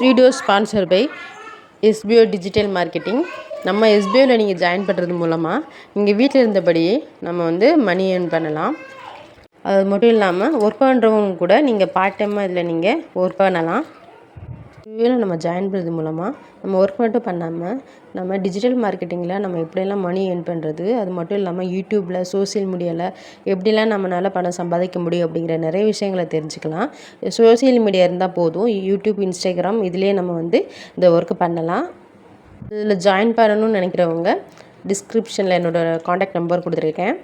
Video sponsor by SPO digital marketing. நம்ம எஸ்பிஓவில் நீங்கள் ஜாயின் பண்ணுறது மூலமாக நீங்கள் வீட்டில் இருந்தபடியே நம்ம வந்து மணி ஏர்ன் பண்ணலாம். அது மட்டும் இல்லாமல் ஒர்க் பண்ணுறவங்க கூட நீங்கள் பார்ட் டைமாக இதில் நீங்கள் ஒர்க் பண்ணலாம். எஸ்பிஓவில் நம்ம ஜாயின் பண்ணுறது மூலமாக நம்ம ஒர்க் மட்டும் பண்ணாமல் நம்ம டிஜிட்டல் மார்க்கெட்டிங்கில் நம்ம எப்படியெல்லாம் மணி ஏர்ன் பண்ணுறது, அது மட்டும் இல்லாமல் யூடியூப்பில், சோசியல் மீடியாவில் எப்படிலாம் நம்மளால் பணம் சம்பாதிக்க முடியும் அப்படிங்கிற நிறைய விஷயங்களை தெரிஞ்சுக்கலாம். சோசியல் மீடியா இருந்தால் போதும், யூடியூப், இன்ஸ்டாகிராம் இதிலே நம்ம வந்து இந்த ஒர்க்கு பண்ணலாம். இதில் ஜாயின் பண்ணணும்னு நினைக்கிறவங்க டிஸ்கிரிப்ஷனில் என்னோடய காண்டாக்ட் நம்பர் கொடுத்துருக்கேன்.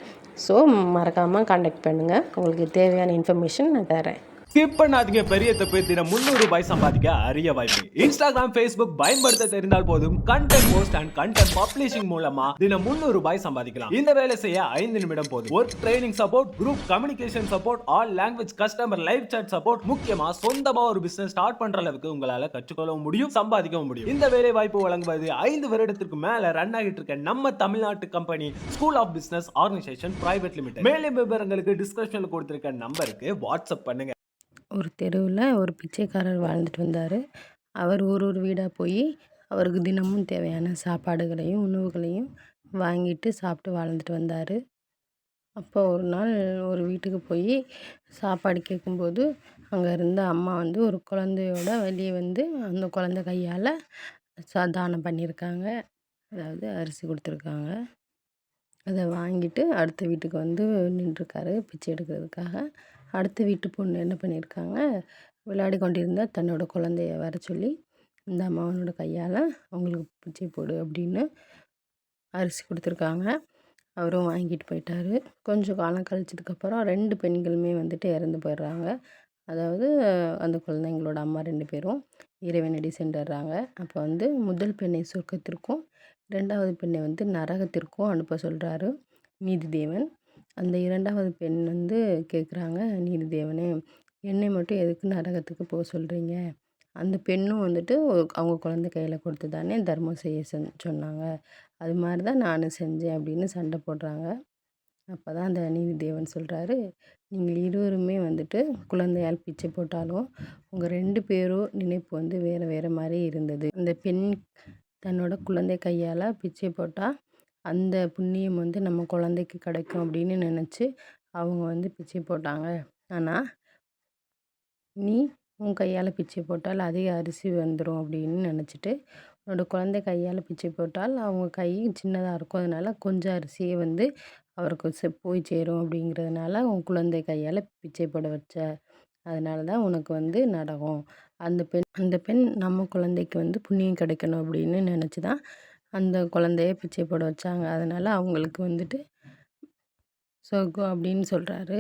ஸோ மறக்காமல் காண்டாக்ட் பண்ணுங்கள். உங்களுக்கு தேவையான இன்ஃபர்மேஷன் நான் தரேன். ஸ்கிப் பண்ணாதீங்க. பெரிய தப்பு. தினம் 300 ரூபாய் சம்பாதிக்க அரிய வாய்ப்பு. இன்ஸ்டாகிராம், ஃபேஸ்புக் பயன்படுத்த தெரிந்தால் போதும். Content post and content publishing மூலமா தினம் 300 ரூபாய் சம்பாதிக்கலாம். இந்த வேலை செய்ய 5 நிமிடம் போதும். Work training support, group communication support, all language customer live chat support, முக்கியமா சொந்தமா ஒரு பிசினஸ் ஸ்டார்ட் பண்ற அளவுக்கு உங்களால கற்றுக்கொள்ளவும் முடியும், சம்பாதிக்கவும் முடியும். இந்த வேலை வாய்ப்பு வழங்குவது 5 வருடத்திற்கு மேல ரன் ஆகிட்டு இருக்க நம்ம தமிழ்நாட்டு company school of business organisation private limited. மேலும் விவரங்களுக்கு டிஸ்கிரிப்ஷன்ல கொடுத்திருக்க நம்பருக்கு வாட்ஸ்அப் பண்ணுங்க. ஒரு தெருவில் ஒரு பிச்சைக்காரர் வாழ்ந்துட்டு வந்தார். அவர் ஒரு வீடாக போய் அவருக்கு தினமும் தேவையான சாப்பாடுகளையும் உணவுகளையும் வாங்கிட்டு சாப்பிட்டு வாழ்ந்துட்டு வந்தார். அப்போ ஒரு நாள் ஒரு வீட்டுக்கு போய் சாப்பாடு கேட்கும்போது அங்கே இருந்த அம்மா வந்து ஒரு குழந்தையோட வெளியே வந்து அந்த குழந்தை கையால் தானம் பண்ணியிருக்காங்க. அதாவது அரிசி கொடுத்துருக்காங்க. அதை வாங்கிட்டு அடுத்த வீட்டுக்கு வந்து நின்றுருக்காரு பிச்சை எடுக்கிறதுக்காக. அடுத்த வீட்டு பொண்ணு என்ன பண்ணியிருக்காங்க, விளையாடி கொண்டிருந்த தன்னோட குழந்தைய வர சொல்லி இந்த அம்மாவனோட கையால் அவங்களுக்கு பிச்சை போடு அப்படின்னு அரிசி கொடுத்துருக்காங்க. அவரும் வாங்கிட்டு போயிட்டார். கொஞ்சம் காலம் கழிச்சதுக்கப்புறம் 2 பெண்களுமே வந்துட்டு இறந்து போயிடுறாங்க. அதாவது அந்த குழந்தைங்களோட அம்மா 2 பேரும் இறைவனடி சென்றுடுறாங்க. அப்போ வந்து முதல் பெண்ணை சொர்க்கத்திற்கும் 2வது பெண்ணை வந்து நரகத்திற்கும் அனுப்ப சொல்கிறாரு நீதிதேவன். அந்த 2வது பெண் வந்து கேட்குறாங்க, நீதிதேவனே என்னை மட்டும் எதுக்கு நரகத்துக்கு போக சொல்கிறீங்க? அந்த பெண்ணும் வந்துட்டு அவங்க குழந்தை கையில் கொடுத்து தானே தர்மம் செய்ய சொன்னாங்க. அது மாதிரி தான் நானும் செஞ்சேன் அப்படின்னு சண்டை போடுறாங்க. அப்போ தான் அந்த நீதிதேவன் சொல்கிறாரு, நீங்கள் இருவருமே வந்துட்டு குழந்தையால் பிச்சை போட்டாலும் உங்கள் 2 பேரும் நினைப்பு வந்து வேறு வேறு மாதிரி இருந்தது. அந்த பெண் தன்னோட குழந்தை கையால் பிச்சை போட்டால் அந்த புண்ணியம் வந்து நம்ம குழந்தைக்கு கிடைக்கும் அப்படின்னு நினச்சி அவங்க வந்து பிச்சை போட்டாங்க. ஆனால் நீ உன் கையால் பிச்சை போட்டால் அதிக அரிசி வந்துடும் அப்படின்னு நினச்சிட்டு உன்னோட குழந்தை கையால் பிச்சை போட்டால் அவங்க கை சின்னதாக இருக்கும், அதனால் கொஞ்சம் அரிசியே வந்து அவருக்கு போய் சேரும் அப்படிங்கிறதுனால உன் குழந்தை கையால் பிச்சை போட வச்ச. அதனால தான் உனக்கு வந்து நடக்கும். அந்த பெண் நம்ம குழந்தைக்கு வந்து புண்ணியம் கிடைக்கணும் அப்படின்னு நினச்சி தான் அந்த குழந்தைய பிச்சை போட வச்சாங்க. அதனால் அவங்களுக்கு வந்துட்டு சொர்க்கம் அப்படின்னு சொல்கிறாரு.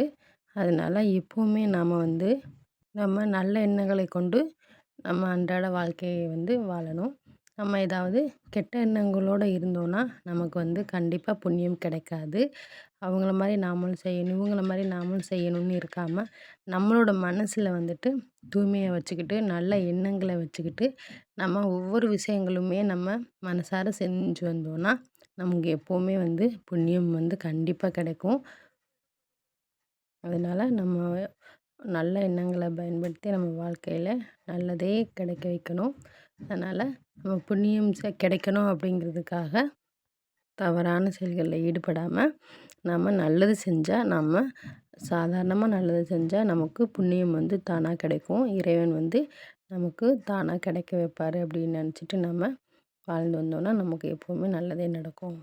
அதனால் எப்போவுமே நாம் வந்து நம்ம நல்ல எண்ணங்களை கொண்டு நம்ம அன்றாட வாழ்க்கையை வந்து வாழணும். நம்ம ஏதாவது கெட்ட எண்ணங்களோடு இருந்தோன்னா நமக்கு வந்து கண்டிப்பாக புண்ணியம் கிடைக்காது. அவங்கள மாதிரி நாமளும் செய்யணும், இவங்கள மாதிரி நாமளும் செய்யணும்னு இருக்காமல் நம்மளோட மனசில் வந்துட்டு தூய்மையை வச்சுக்கிட்டு நல்ல எண்ணங்களை வச்சுக்கிட்டு நம்ம ஒவ்வொரு விஷயங்களுமே நம்ம மனசார செஞ்சு வந்தோன்னா நமக்கு எப்போவுமே வந்து புண்ணியம் வந்து கண்டிப்பாக கிடைக்கும். அதனால் நம்ம நல்ல எண்ணங்களை பயன்படுத்தி நம்ம வாழ்க்கையில் நல்லதே கிடைக்க வைக்கணும். அதனால் நம்ம புண்ணியம் கிடைக்கணும் அப்படிங்கிறதுக்காக தவறான செயல்களில் ஈடுபடாமல் நம்ம நல்லது செஞ்சால், நம்ம சாதாரணமாக நல்லது செஞ்சால் நமக்கு புண்ணியம் வந்து தானாக கிடைக்கும். இறைவன் வந்து நமக்கு தானாக கிடைக்க வைப்பார் அப்படின்னு நினச்சிட்டு நம்ம வாழ்ந்து வந்தோன்னா நமக்கு எப்போவுமே நல்லதே நடக்கும்.